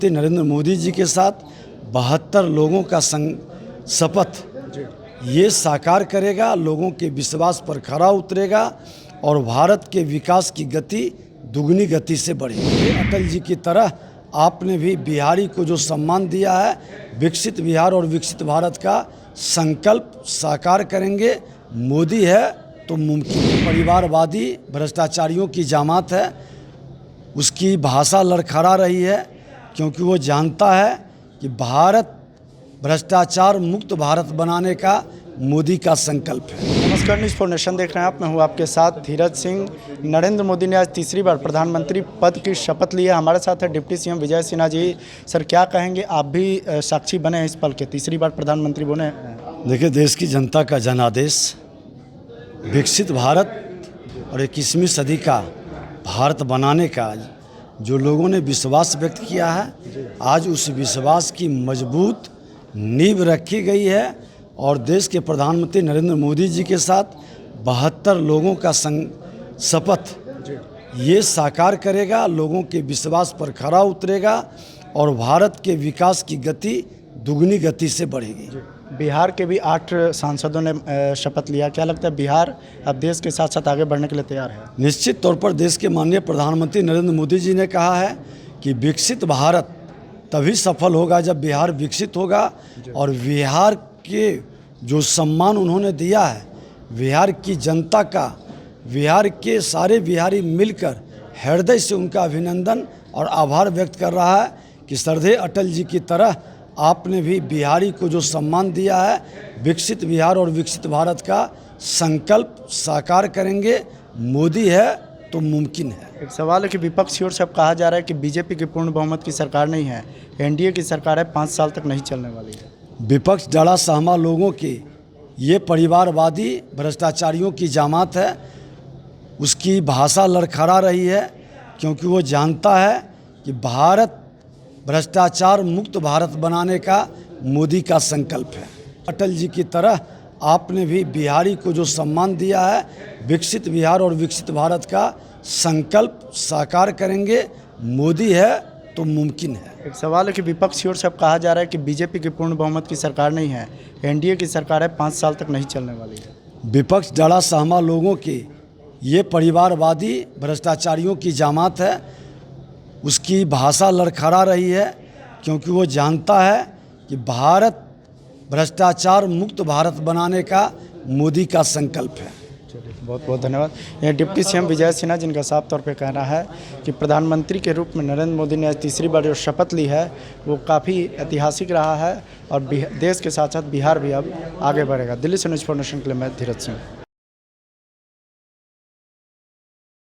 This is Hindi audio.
प्रधानमंत्री नरेंद्र मोदी जी के साथ 72 लोगों का शपथ ये साकार करेगा, लोगों के विश्वास पर खरा उतरेगा और भारत के विकास की गति दुगनी गति से बढ़ेगी। अटल जी की तरह आपने भी बिहारी को जो सम्मान दिया है, विकसित बिहार और विकसित भारत का संकल्प साकार करेंगे। मोदी है तो मुमकिन। परिवारवादी भ्रष्टाचारियों की जामात है, उसकी भाषा लड़खड़ा रही है क्योंकि वो जानता है कि भारत भ्रष्टाचार मुक्त भारत बनाने का मोदी का संकल्प है। नमस्कार, न्यूज़ फॉर नेशन देख रहे हैं आप। मैं हूं आपके साथ धीरज सिंह। नरेंद्र मोदी ने आज तीसरी बार प्रधानमंत्री पद की शपथ ली है। हमारे साथ है deputy CM Vijay Sinha ji. Sir, क्या कहेंगे, आप भी साक्षी बने हैं इस पल के, तीसरी बार प्रधानमंत्री बने? देखिए, देश की जनता का जनादेश विकसित भारत और 21वीं सदी का भारत बनाने का जो लोगों ने विश्वास व्यक्त किया है, आज उस विश्वास की मजबूत नींव रखी गई है और देश के प्रधानमंत्री नरेंद्र मोदी जी के साथ 72 लोगों का शपथ ये साकार करेगा, लोगों के विश्वास पर खरा उतरेगा और भारत के विकास की गति दुगनी गति से बढ़ेगी। बिहार के भी 8 सांसदों ने शपथ लिया। क्या लगता है, बिहार अब देश के साथ साथ आगे बढ़ने के लिए तैयार है? निश्चित तौर पर देश के माननीय प्रधानमंत्री नरेंद्र मोदी जी ने कहा है कि विकसित भारत तभी सफल होगा जब बिहार विकसित होगा। और बिहार के जो सम्मान उन्होंने दिया है, बिहार की जनता का, बिहार के सारे बिहारी मिलकर हृदय से उनका अभिनंदन और आभार व्यक्त कर रहा है कि श्रद्धेय अटल जी की तरह आपने भी बिहारी को जो सम्मान दिया है, विकसित बिहार और विकसित भारत का संकल्प साकार करेंगे। मोदी है तो मुमकिन है। एक सवाल है कि विपक्ष की ओर से अब कहा जा रहा है कि बीजेपी की पूर्ण बहुमत की सरकार नहीं है, एनडीए की सरकार है, 5 साल तक नहीं चलने वाली है। विपक्ष डरा सहमा लोगों की ये परिवारवादी भ्रष्टाचारियों की जामात है, उसकी भाषा लड़खड़ा रही है क्योंकि वो जानता है कि भारत भ्रष्टाचार मुक्त भारत बनाने का मोदी का संकल्प है। अटल जी की तरह आपने भी बिहारी को जो सम्मान दिया है, विकसित बिहार और विकसित भारत का संकल्प साकार करेंगे। मोदी है तो मुमकिन है। एक सवाल है कि विपक्ष की ओर से अब कहा जा रहा है कि बीजेपी की पूर्ण बहुमत की सरकार नहीं है, एनडीए की सरकार है, 5 साल तक नहीं चलने वाली है। विपक्ष डरा सहमा लोगों की ये परिवारवादी भ्रष्टाचारियों की जामात है, उसकी भाषा लड़खड़ा रही है क्योंकि वो जानता है कि भारत भ्रष्टाचार मुक्त भारत बनाने का मोदी का संकल्प है। चलिए, बहुत बहुत धन्यवाद। यह डिप्टी सीएम विजय सिन्हा, जिनका साफ तौर पे कहना है कि प्रधानमंत्री के रूप में नरेंद्र मोदी ने आज तीसरी बार जो शपथ ली है वो काफ़ी ऐतिहासिक रहा है और देश के साथ साथ बिहार भी अब आगे बढ़ेगा। दिल्ली से न्यूज़ फॉर नेशन के लिए मैं धीरज सिंह।